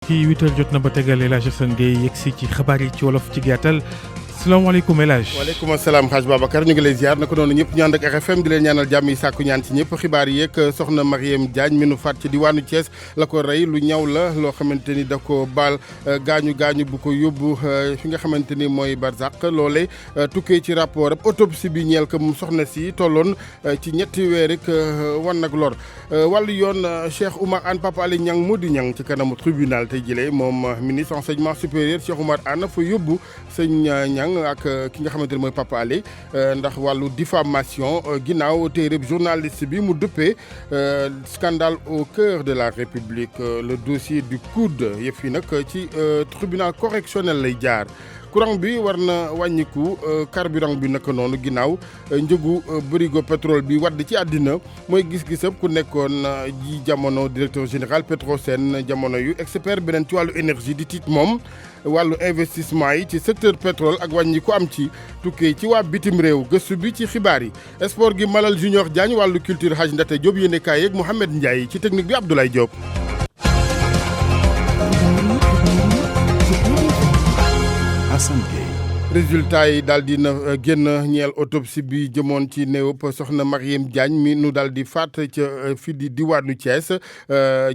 mbokk yi 8h jot na ba tegal El Hadj Assane Gueye yegsi ci xabaar yi ci wolof ci gàttal. salaamaaleykum El Hadj. waaleykum salaam Hadj Babacar ñu ngi lay ziar naka noonu ñëpp ñu ànd ak RFM di leen ñaanal jàmm yi sàkku ñaan ci ñëpp xibaar yi yeeg soxna Mariam Diagne mi nu faat ci diwaanu Thiès la ko rey lu ñaw la loo xamante ni da ko baal gaañu bu ko yóbbu fi nga xamante ni mooy Barzak loole tukkee ci rapport ab autopsie bi ñeel ko mu soxna si tolloon ci ñetti weer rek wan nag lor wàllu yoon Cheikh Oumar Anne Papa Alé Niang moo di ñang ci kanamu tribunal tey jëlee moom ministre enseignement supérieur Cheikh Oumar Anne fa yóbbu sëñ Niang ak ki nga xamante ne mooy Papa Alé ndax wàllu diffamation ginnaaw téereb journaliste bi mu dëppee scandale au cœur de la République le dossier du coude yëf yi nag ci tribunal correctionnel lay jaar. courant bi war na wàññiku carburant bi naka noonu ginnaaw njëgu bërigo pétrole bi wadd ci àddina mooy gis-gisab ku nekkoon ji jamono directeur général Petrosen jamono yu expert beneen ci wàllu énergie di tiit moom wàllu investissement yi ci secteur pétrole ak wàññiku am ci tukkee ci waa bitim réew gëstu bi ci xibaar yi sport gi Malal Junior Diagne wàllu culture Hadj Ndate Diop yéene kaay yeeg Mouhamed Ndiaye ci technique bi Abdoulaye Diop. résultat yi daal di na génn ñeel autopsie bi jëmoon ci néewub soxna Mariam Diagne mi nu daal di faat ca fi di diwaanu Thiès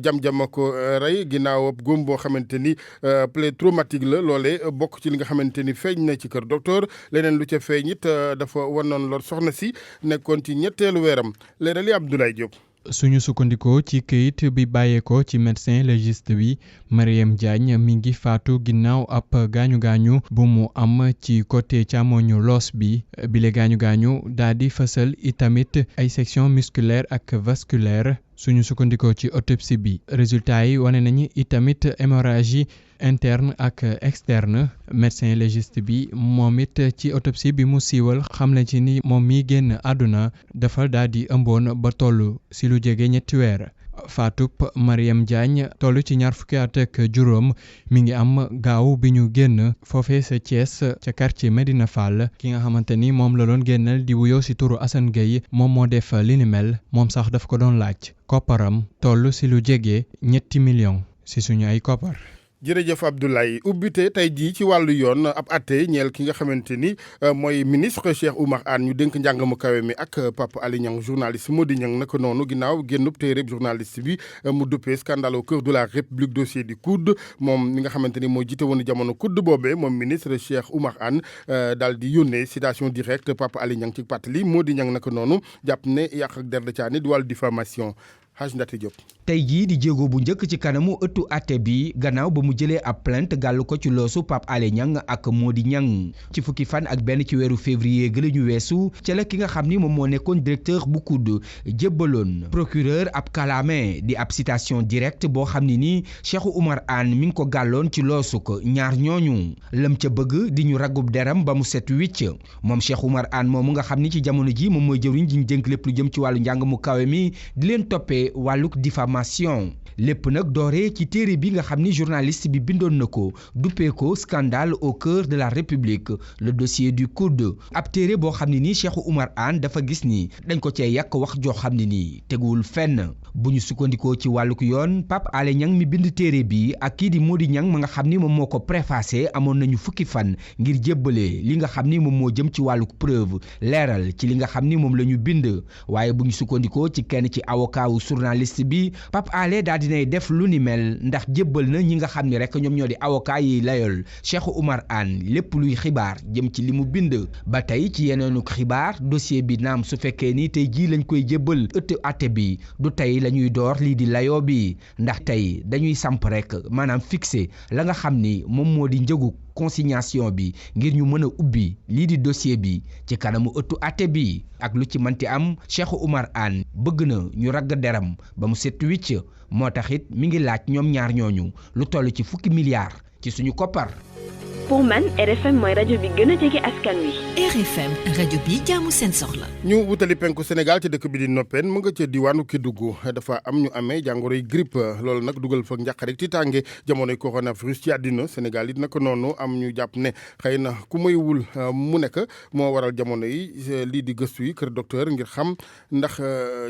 jam-jama ko rey ginnaaw góom boo xamante ni plaie traumatique la loole bokk ci li nga xamante ni feeñ na ci kër docteur leneen lu ca feeñ it dafa wanoon lor soxna si nekkoon ci ñetteelu weeram leerali Abdoulaye Diop. suñu sukkandikoo ci këyit bi bàyyeekoo ci médecin légiste bi Mariam Diagne mi ngi faatu ginnaaw ab gaañu-gaañu bu mu am ci côté càmmoñu loos bi bile gaañu-gaañu daa di fësal itamit ay section musculaire ak vasculaire suñu sukkandikoo ci autopsie bi résultat yi wane nañu itamit hémorragie interne ak externe médecin légiste bi moom it ci autopsie bi mu siiwal xamle ci ni moom mi génn àdduna dafa daal di ëmboon ba toll si lu jege ñetti weer faatub Mariam Diagne toll ci ñaar fukki at ak juróom mi ngi am gaaw bi ñu génn foofee sa Thiès ca quartier Medina Fall ki nga xamante ni moom la doon génnal di wuyoo si turu Assane Gueye moom moo def li ni mel moom sax daf ko doon laaj kopparam toll si lu jege 3 millions si suñu ay koppar. jërëjëf Abdoulaye ubbite tey jii ci wàllu yoon ab atte ñeel ki nga xamante ni mooy ministre Cheikh Oumar Anne ñu dénk njàng mu kawe mi ak Papa Alé Niang journaliste Mody Niang naka noonu ginnaaw génnub téereb journaliste bi mu duppee scandale au cœur de la République dossier du coude moom mi nga xamante ni moo jiite woon jamono coude boobee moom ministre Cheikh Oumar Anne daal di yónnee citation directe Papa Alé Niang ci pàttali Mody Niang naka noonu jàpp ne yàq ak der de caani di wàllu diffamation Hadj Ndate Diop. tey jii di jéego bu njëkk ci kanamu ëttu àtte bi gannaaw ba mu jëlee ab plainte gàll ko ci loosu Pape Alé Niang ak Mody Niang ci fukki fan ak benn ci weeru février gëla ñu weesu ca la ki nga xam ni moom moo nekkoon directeur bu COUD jébbaloon procureur ab kalaame di ab citation directe boo xam ni ni Cheikh Oumar Anne mi ngi ko gàlloon ci loosu ko ñaar ñooñu lam ca bëgg di ñu ragub deram ba mu set wicc moom Cheikh Oumar Anne moomu nga xam ni ci jamono ji moom mooy jëwriñ ji ñu dénk lépp lu jëm ci wàllu njàng mu kawe mi di leen toppee wàlluk diffamation lépp nag dooree ci téere bi nga xam ni journaliste bi bindoon na ko duppee ko scandale au cœur de la République le dossier du coude ab téere boo xam ne nii Cheikh Oumar Anne dafa gis ni dañ ko cee yàq wax joo xam ne nii teguwul fenn bu ñu sukkandikoo ci wàlluk yoon Pape Alé Niang mi bind téere bi ak kii di Mody Niang ma nga xam ni moom moo ko préfacé amoon nañu fukki fan ngir jébbale li nga xam ni moom moo jëm ci wàlluk preuve leeral ci li nga xam ni moom la ñu bind waaye bu ñu sukkandikoo ci kenn ci avocat wu journaliste bi Pape Alé daal dinay def lu ni mel ndax jébbal na ñi nga xam ni rek ñoom ñoo di avocat yi layool Cheikh Oumar Anne lépp luy xibaar jëm ci li mu bind ba tey ci yeneenu xibaar dossier bi naam su fekkee ni tey jii lañ koy jébbal ëtt àtte bi du tey la ñuy door lii di layoo bi ndax tey dañuy samp rek maanaam fixé la nga xam ni moom moo di njëgu consignation bi ngir ñu mën a ubbi lii di dossier bi ci kanamu ëttu àtte bi ak lu ci manti am Cheikh Oumar Anne bëgg na ñu ragg deram ba mu set wicc moo tax it mi ngi laaj ñoom ñaar ñooñu lu toll ci 10 milliards ci suñu koppar. pour man RFM mooy rajo bi gën a jege askan wi. RFM rajo bi jaamu seen soxla. ñu wutali penku Sénégal ci dëkk bi di Noppeen mu nga ca diwaanu Kédougou dafa am ñu amee jàngoroy grippe loolu nag dugal fa njàqare ti tànge jamonoy coronavirus ci àddina Sénégal it naka noonu am ñu jàpp ne xëy na ku moywul mu nekk moo waral jamono yi lii di gëstu yi kër docteur ngir xam ndax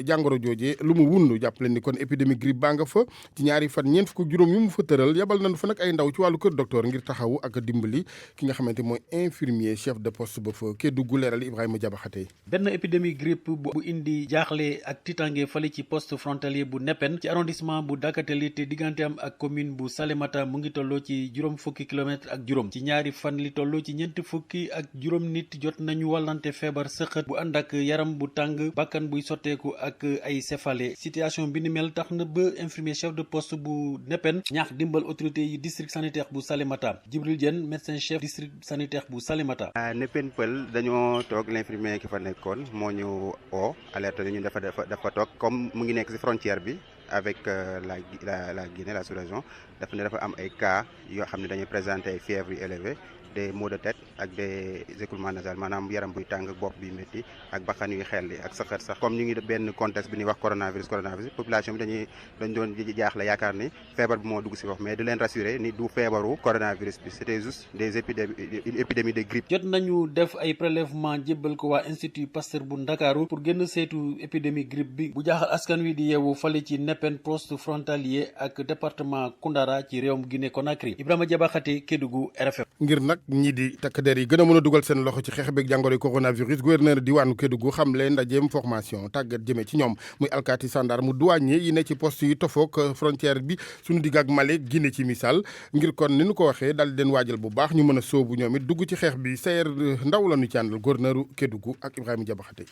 jàngoro jooje lu mu wundu jàpp leen ni kon épidémie grippe baa nga fa ci ñaari fan ñeent fukk juróom yu mu fa tëral yabal nañu fa nag ay ndaw ci wàllu kër docteur ngir taxawu ak dimbali ki nga xamante mooy infirmier chef de poste ba fa Kédougou leeral Ibrahima Diabaxate. benn épidémie grippe bu indi jaaxle ak titange fale ci poste frontalier bu Nepen ci arrondissement bu Dakateli te diggante am ak commune bu Salémata mu ngi tolloo ci juróom fukki kilomètre ak juróom ci ñaari fan li tolloo ci ñeenti fukki ak juróom nit jot nañu wàllante feebar sëqët bu ànd ak yaram bu tàng bakkan buy sotteeku ak ay céphalée situation bi ni mel tax na ba infirmier chef de poste bu Nepen ñaax dimbal autorité yi district sanitaire bu Salémata Djibril Diène médecin chef district sanitaire bu Salémata. Nepen Pël dañoo toog l'infirmier ki fa nekkoon moo ñu oo alerte ñu dafa toog comme mu ngi nekk ci frontière bi avec la Guinée la sous-région dafa ne dafa am ay cas yoo xam ne dañuy présenter ay fièvre yu élevée des maux de tête ak des écoulements nasales maanaam yaram buy tàng bopp bi métti ak bakkan yuy xelli ak saxat sax comme ñu ngi benn contexte bi ñuy wax coronavirus population bi dañ doon jaaxle yaakaar ni feebar bi moo dugg ci wax mais di leen rassurer ni du feebaru coronavirus bi c'était juste une épidémie de grippe. jot nañu def ay prélèvement jébbal ko waa institut Pasteur bu Ndakaaru pour gën a saytu épidémie grippe bi bu jaaxal askan wi di yeewu fale ci Nepen poste frontalier ak département Koundara ci réewum Guinée Conakry Ibrahima Diabaxate Kédougou RFM. ngir nag ñii di takk der yi gën a mën a dugal seen loxo ci xeex beeg jàngoro coronavirus gouverneur diwaanu Kédougou xam leen ndajeem formation tàggat jëmee ci ñoom muy alkaati gendarme douanier yi ne ci poste yi tofook frontière bi suñu digg ak Mali Guinée ci misaal ngir kon ni ñu ko waxee daal di leen waajal bu baax ñu mën a sóobu ñoom it dugg ci xeex bi Sayer Ndaw la ñu ci àndal gouverneuru Kédougou ak Ibrahima Diabaxate.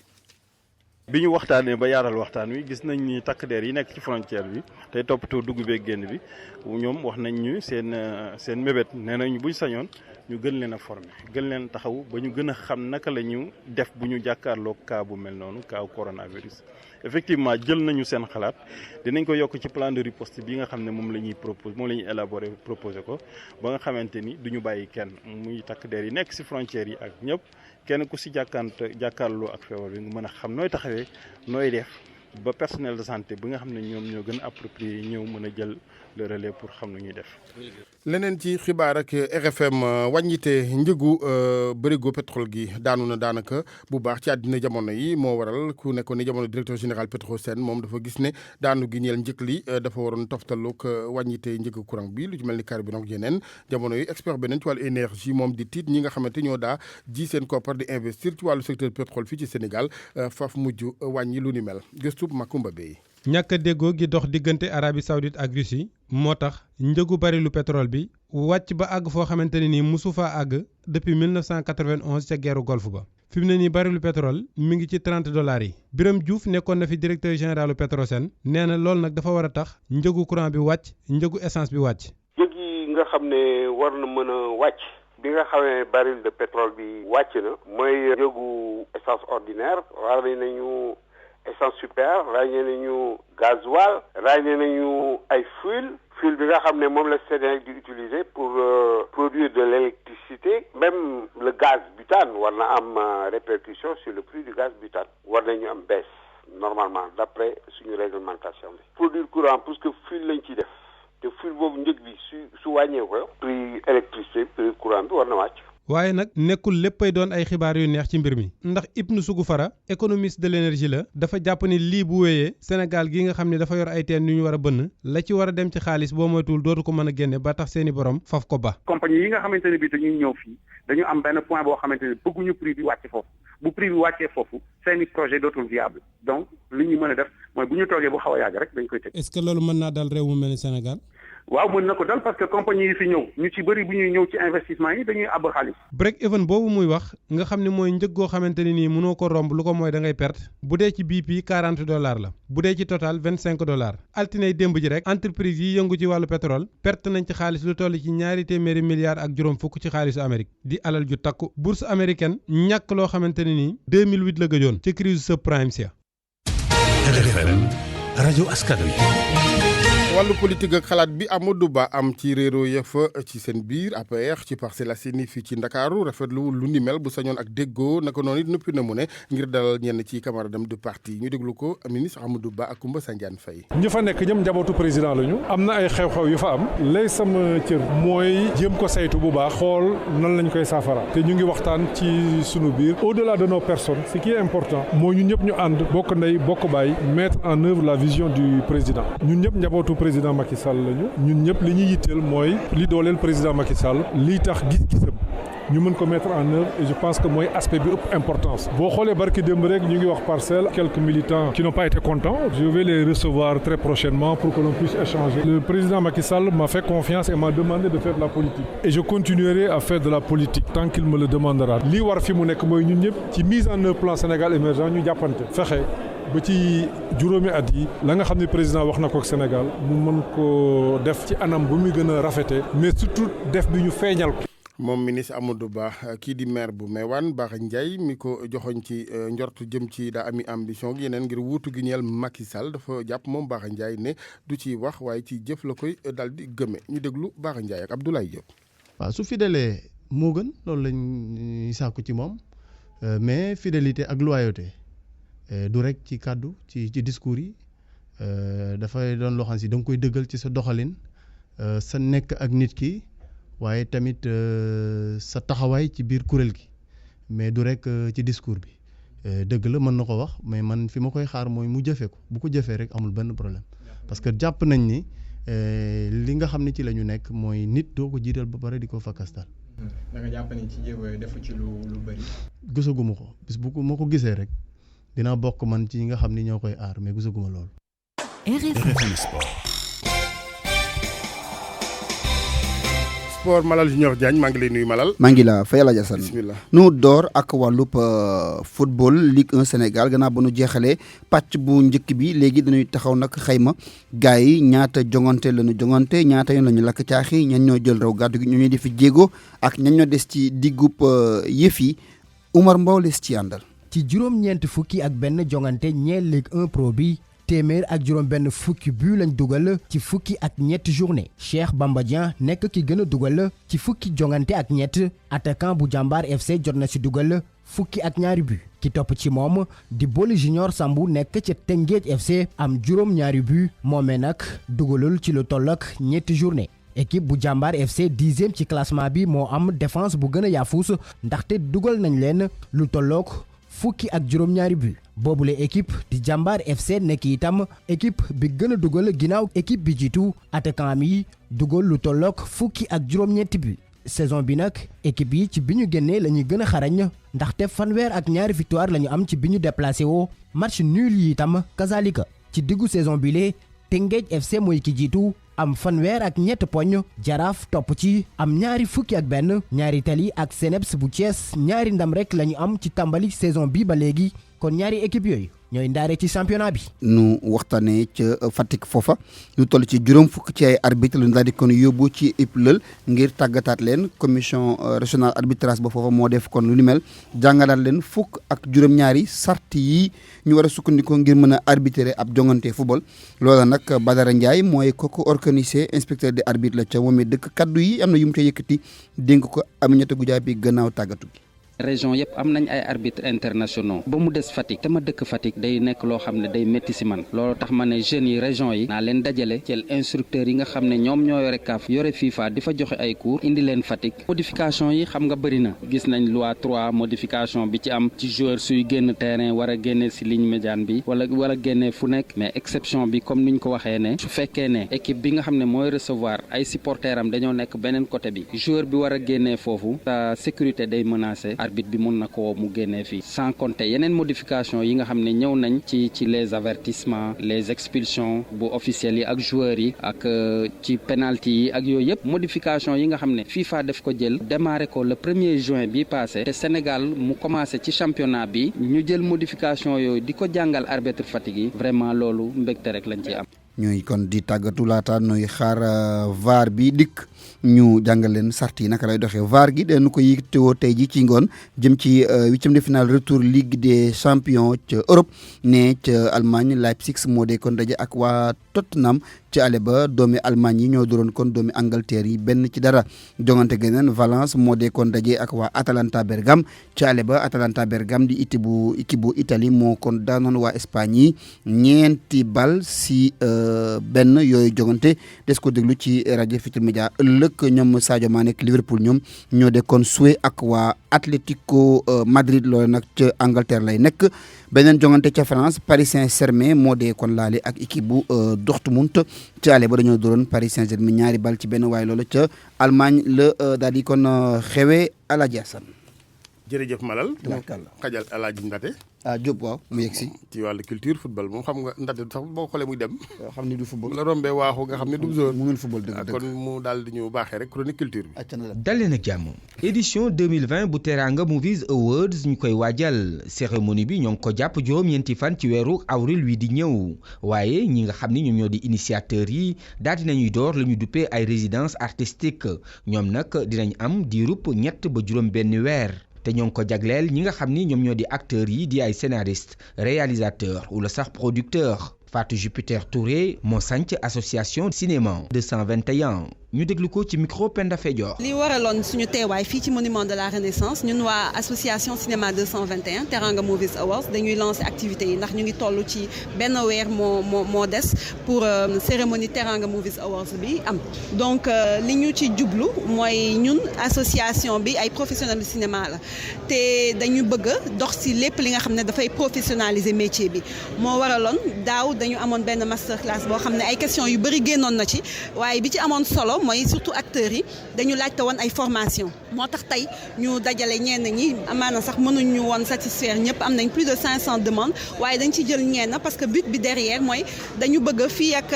bi ñu waxtaanee ba yaatal waxtaan wi gis nañ ni takk der yi nekk ci frontière bi tey toppatoo dugg beeg génn bi ñoom wax nañ ñu seen mébét nee nañ buñ sañoon ñu gën leen a former gën leen taxaw ba ñu gën a xam naka la ñu def bu ñu jàkkaarloo cas bu mel noonu cas coronavirus. effectivement jël nañu seen xalaat dinañ ko yokk ci plan de riposte bi nga xam ne moom la ñuy élaborer proposé ko ba nga xamante ni du ñu bàyyi kenn muy takk der yi nekk ci frontières yi ak ñëpp kenn ku ci jàkkaarloo ak feebar bi nga mën a xam nooy taxawee nooy def ba personnel de santé bi nga xam ne ñoom ñoo gën a approprié ñëw mën a jël le relais pour xam nu ñuy def. leneen ci xibaar ak RFM wàññite njëgu bërigo pétrole gi daanu na daanaka bu baax ci àddina jamono yi moo waral ku nekkoon ni jamono directeur général Petrosen moom dafa gis ne daanu gi ñeel njëg li dafa waroon toftaluk wàññite njëgu courant bi lu ci mel ni carburant ak yeneen jamono yi expert beneen ci wàllu énergie moom di tiit ñi nga xamante ñoo daa ji seen koppar di investir ci wàllu secteur pétrole fii ci Sénégal faf mujj wàññi lu ni mel gëstu Makumba Bey. ñàkk a déggoo gi dox diggante Arabie Saoudite ak Russie moo tax njëgu barilu pétrole bi wàcc ba àgg foo xamante ne nii musu faa àgg depuis 1991 ca guerre golfe ba fi mu ne nii barilu pétrole mi ngi ci $30 yi. Birame Diouf nekkoon na fi directeur généralu Petrosen nee na loolu nag dafa war a tax njëgu courant bi wàcc njëgu essence bi wàcc. njëg yi nga xam ne war na mën a wàcc bi nga xamee baril de pétrole bi wàcc na mooy njëgu essence ordinaire war nañu essence super ràññee nañu gasoil ràññee nañu ay fuel bi nga xam ne moom la Sénégal di utiliser pour produire de l'électricité même le gaz butane war na am répercussion sur le prix du gaz butane war nañu am baisse normalement d'après suñu réglementation bi produire courant parce que fuel lañ ci def te fuel boobu njëg bi su wàññee ko prix électricité prix courant bi war na wàcc. waaye nag nekkul léppay doon ay xibaar yu neex ci mbir mi ndax Ibn Sougou Fara économiste de l'énergie la dafa jàpp ni lii bu wéyee Sénégal gi nga xam ne dafa yor ay teen yu ñu war a bënn la ci war a dem ci xaalis boo moytuwul dootu ko mën a génne ba tax seeni borom faf ko ba. compagnie yi nga xamante ne bii dañuy ñëw fii dañu am benn point boo xamante ne bëgguñu prix bi wàcce foofu bu prix bi wàccee foofu seeni projet dootul viable donc li ñu mën a def mooy bu ñu toogee bu xaw a yàgg rek dañ koy tëj. est-ce que loolu mën naa dal réew mu mel ni Sénégal. waaw mën na ko dal parce que compagnie yi fi ñëw ñu ci bëri bu ñuy ñëw ci investissement yi dañuy àbb xaalis. break even boobu muy wax nga xam ne mooy njëg goo xamante ne nii mënoo ko romb lu ko mooy da ngay perte bu dee ci BP $40 la bu dee ci Total $25 altinay démb ji rek entreprise yi yëngu ci wàllu pétrole perte nañ ci xaalis lu toll ci $200 milliards ak juróom fukk ci xaalisu Amérique di alal ju takku bourse américaine ñàkk loo xamante ne nii 2008 la gëjoon ci crise subprime sia. RFM rajo askan wi. wàllu politique ak xalaat bi Amadou Ba am ci réero ya fa ci seen biir APR ci Parcelles Assainies fii ci Ndakaaru rafetluwul lu ni mel bu sañoon ak déggoo naka noonu it noppi na mu ne ngir dalal ñenn ci camaradam de parti ñu déglu ko ministre Amadou Ba ak Koumba Sandiane Faye. ñi fa nekk ñoom njabootu président lañu am na ay xew-xew yu fa am lay sama cër mooy jéem ko saytu bu baax xool nan lañ koy saafara te ñu ngi waxtaan ci sunu biir au-delà de nos personnes ce qui est important mooy ñun ñëpp ñu ànd bokk ndey bokk baay mettre en œuvre la vision du président ñun ñëpp njabootu président Macky Sall lañu ñun ñëpp li ñuy yitteel mooy li dooleel président Macky Sall lii tax gis-gisam ñu mën ko mettre en œuvre et je pense que mooy aspect bi ëpp importance boo xoolee barki démb rek ñu ngi wax parcelle quelques militants qui n'ont pas été contents je vais les recevoir très prochainement pour que l'on puisse échanger. Le président Macky Sall m'a fait confiance et m'a demandé de faire de la politique et je continuerai à faire de la politique tant qu'il me le demandera. Lii war fi mu nekk mooy ñun ñëpp ci mise en œuvre plan Sénégal émergent ñu jàppante fexe ba ci juróomi at yi la nga xam ne président wax na ko ak Sénégal mu mën ko def ci anam bu muy gën a rafete mais surtout def bi ñu feeñal ko. moom ministre Amadou Ba kii di maire bu Mewane Bara Ndiaye mi ko joxoñ ci njortu jëm ci daa ami ambition gi yeneen ngir wuutu gi ñeel Macky Sall dafa jàpp moom Bara Ndiaye ne du ci wax waaye ci jëf la koy daal di gëme ñu déglu Bara Ndiaye ak Abdoulaye Diop. waaw su fidèle moo gën loolu lañ sàkku ci moom mais fidélité ak loyauté du rek ci kàddu ci discours yi dafay doon loo xam si da nga koy dëggal ci sa doxalin sa nekk ak nit ki waaye tamit sa taxawaay ci biir kuréel gi mais du rek ci discours bi dëgg la mën na ko wax mais man fi ma koy xaar mooy mu jëfee ko bu ko jëfee rek amul benn problème parce que jàpp nañ ni li nga xam ne ci la ñu nekk mooy nit doo ko jiital ba pare di ko fakkastal. da nga jàpp ni ci jéego yooyu defu ci lu bëri. gisaguma ko bis bu ko ma ko gisee rek dina bokk man ci ñi nga xam ni ñoo koy aar mais gisaguma loolu. RFM Sport. Sport Malal Junior Diagne maa ngi lay nuyu Malal. maa ngi la fay la jasan bismillah nu door ak wàllub football Ligue 1 Sénégal gannaaw ba nu jeexalee pàcc bu njëkk bi léegi dañuy taxaw nag xayma gars yi ñaata jongante la ñu jongante ñaata yoon la ñu lakk caaxi ñan ñoo jël raw gàddu gi ñu ñuy def jéego ak ñan ñoo des ci diggub yëf yi Oumar Mbow les ci àndal. ci juróom-ñeent fukki ak benn jongante ñeel Ligue 1 Pro bi. téeméer ak juróom benn fukki but lañ dugal ci fukki ak ñetti journée Cheikh Bamba Dieng nekk ki gën a dugal ci fukki jongante ak ñett attaquant bu Jàmbaar FC jot na ci dugal fukki ak ñaari but ki topp ci moom di Boli Junior Sambu nekk ca Tëngéej FC am juróom ñaari but moomee nag dugalul ci lu toll ak ñetti journée équipe bu Jàmbaar FC 10e ci classement bi moo am défense bu gën a yaafus ndaxte dugal nañ leen lu tollook fukki ak juróom-ñaari but boobule équipe di Jàmbaar FC nekk itam équipe bi gën a dugal ginnaaw équipe bi jiitu attaquant yi dugal lu tollook fukki ak juróom-ñetti but saison bi nag équipe yi ci bi ñu génnee la ñuy gën a xarañ ndaxte fanweer ak ñaari victoire la ñu am ci bi ñu déplacé woo match nul yi itam kazalika ci diggu saison bi lee Tëngéej FC mooy ki jiitu am fanweer ak ñett poñ Jaraaf topp ci am ñaari fukki ak benn ñaari Tali ak Seneps bu Thiès ñaari ndam rek la ñu am ci tàmbali saison bi ba léegi kon ñaari équipe yooyu ñooy ndaare ci championnat bi. nu waxtaanee ca Fatick foofa lu toll ci juróom fukk ci ay arbitre lu daal di kon yóbbu ci IPLEL ngir tàggataat leen commission régionale arbitrage ba foofa moo def kon lu ni mel jàngalaat leen fukk ak juróom-ñaari sart yi ñu war a sukkandikoo ngir mën a arbitrer ab jongante football loola nag Badara Ndiaye mooy kooku organisé inspecteur de arbitre la ca moom it dëkk kaddu yi am na yu mu ca yëkkati dénk ko Aminata Goudiaby gannaaw tàggatu gi. région yëpp am nañ ay arbitres internationaux ba mu des Fatick te ma dëkk Fatick day nekk loo xam ne day métti si man loolu tax ma ne jeunes yi région yi naa leen dajale jël instructeurs yi nga xam ne ñoom ñoo yore CAF yore FIFA di fa joxe ay cours indi leen Fatick modification yi xam nga bëri na gis nañ loi 3 modification bi ci am ci joueur suy génn terrain war a génne si ligne médiane bi wala génne fu nekk mais exception bi comme niñ ko waxee ne su fekkee ne équipe bi nga xam ne mooy recevoir ay supporters am dañoo nekk beneen côté bi joueur bi war a génnee foofu sa sécurité day menacé arbitre bi mun na ko mu génnee fii sans compter yeneen modification yi nga xam ne ñëw nañ ci les avertissements les expulsions bu officiels yi ak joueurs yi ak ci penalty yi ak yooyu yëpp modification yi nga xam ne FIFA def ko jël démarré ko le 1er juin bi passé te Sénégal mu commencé ci championnat bi ñu jël modification yooyu di ko jàngal arbitre Fatick yi vraiment loolu mbégte rek lañ ci am. ñooy kon di tàggatu laata nooy xaar VAR bi dikk ñu jàngal leen sart yi naka lay doxee VAR gi dañu ko yittewoo tey ji ci ngoon jëm ci huitième de finale retour Ligue des champions ca Europe ne ca Allemagne Leipzig moo dee kon daje ak waa Tottenham ci ale ba doomi Allemagne yi ñoo dóoroon kon doomi Angleterre yi 1-0 jongante geneen Valence moo dee kon daje ak waa Atalanta Bergame ci ale ba Atalanta Bergame di équipe bu Italie moo kon daanoon waa Espagne yi 9-1 yooyu jongante des ko déglu ci rajo Futurs Médias ëllëg ñoom Sadio Mané ak Liverpool ñoom ñoo de kon joué ak waa Atlético Madrid loolu nag ca Angleterre lay nekk beneen jongante ca France Paris Saint-Germain moo dee kon laale ak équipe bu Dortmund ci ale ba dañoo dooroon Paris Saint-Germain 2 bal ci benn waaye loolu ca Allemagne la daal di kon xewee Alaaji Asan jërëjëf Malal xajal Alaaji Ndate Diop waaw mu yegg si ci wàllu culture football moom xam nga Ndate sax boo xoolee muy dem xam ni du football la rombee waaxu nga xam ne du joueur mu ngeen football dëgg kon mu daal di ñu baaxee rek chronique culture bi daleen ak jàmm édition 2020 bu Teranga Movies Awards ñu koy waajal cérémonie bi ñoo ngi ko jàpp juróom-ñeenti fan ci weeru avril wi di ñëw waaye ñi nga xam ni ñoom ñoo di initiateurs yi daal dinañuy door la ñu duppee ay résidence artistique ñoom nag dinañ am diirub 3 ba juróom benn weer te ñoo ngi ko jagleel ñi nga xam ni ñoom ñoo di acteurs yi di ay scénaristes réalisateurs wala sax producteurs Fatou Jupiter Touré moo sanc association cinéma 221 ñu déglu ko ci micro Penda Fedior. li waraloon suñu teewaay fii ci monument de la Renaissance ñun waa association cinéma 221 Teranga Movies Awards dañuy lancer activités yi ndax ñu ngi toll ci benn weer moo des pour cérémonie Teranga Movies Awards bi am donc li ñu ci jublu mooy ñun association bi ay professionnels du cinéma la te dañu bëgg a dox ci lépp li nga xam ne dafay professionnaliser métier bi moo waraloon daaw dañu amoon benn master class boo xam ne ay questions yu bëri génnoon na ci waaye bi ci amoon solo mooy surtout acteurs yi dañu laajte woon ay formation moo tax tey ñu dajale ñenn ñi amaana sax mënuñu woon satisfaire ñëpp am nañ plus de 500 demandes waaye dañ ci jël ñenn parce que but bi derrière mooy dañu bëgg fii ak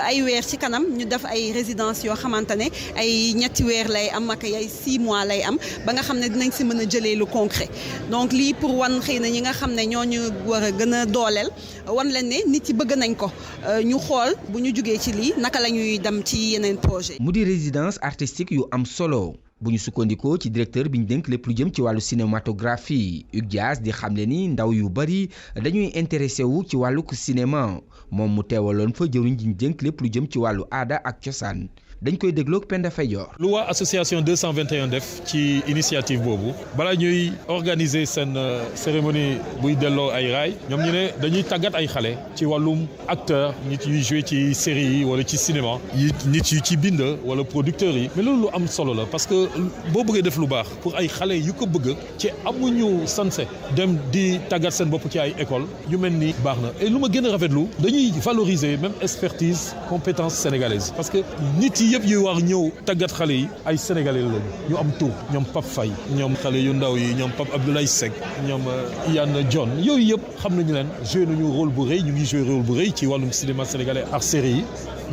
ay weer ci kanam ñu def ay résidence yoo xamante ne ay 3 weer lay am ak ay 6 mois lay am ba nga xam ne dinañ si mën a jëlee lu concret donc lii pour wan xëy na ñi nga xam ne ñooñu war a gën a dooleel wan leen ne nit yi bëgg nañ ko ñu xool bu ñu jugee ci lii naka la ñuy dem ci yeneen projet mu di résidence artistique yu am solo bu ñu sukkandikoo ci directeur bi ñu dénk lépp lu jëm ci wàllu cinématographie Hugues Dias di xamle ni ndaw yu bari dañuy intéressé wu ci wàllu cinéma moom mu teewaloon fa jëwriñ ji ñu dénk lépp lu jëm ci wàllu aada ak cosaan dañ koy dégloog Penda Fayor. lu waa association 221 def ci initiative boobu balaa ñuy organiser seen cérémonie buy delloo ay raay ñoom ñu ne dañuy tàggat ay xale ci wàllum acteur nit yuy joué ci série yi wala ci cinéma yi nit yu ci bind wala producteurs yi mais loolu lu am solo la parce que boo bëggee def lu baax pour ay xale yu ko bëgg ci amuñu sanse dem di tàggat seen bopp ci ay école yu mel ni baax na et lu ma gën a rafetlu dañuy valoriser même expertise compétence sénégalaise parce que nit yi yëpp yu war ñëw tàggat xale yi ay sénégalais lañu ñu am tur ñoom Pape Faye ñoom xale yu ndaw yi ñoom Pape Abdoulaye Seck ñoom Yann John yooyu yëpp xam nañu leen joué nañu rôle bu rëy ñu ngi joué rôle bu rëy ci wàllum cinéma sénégalais ak série yi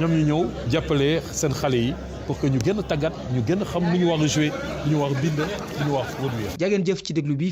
ñoom ñu ñëw jàppale seen xale yi pour que ñu gën a tàggat ñu gën a xam lu ñu war a joué lu ñu war a bind lu ñu war a produire. jageen jëf ci déglu bi.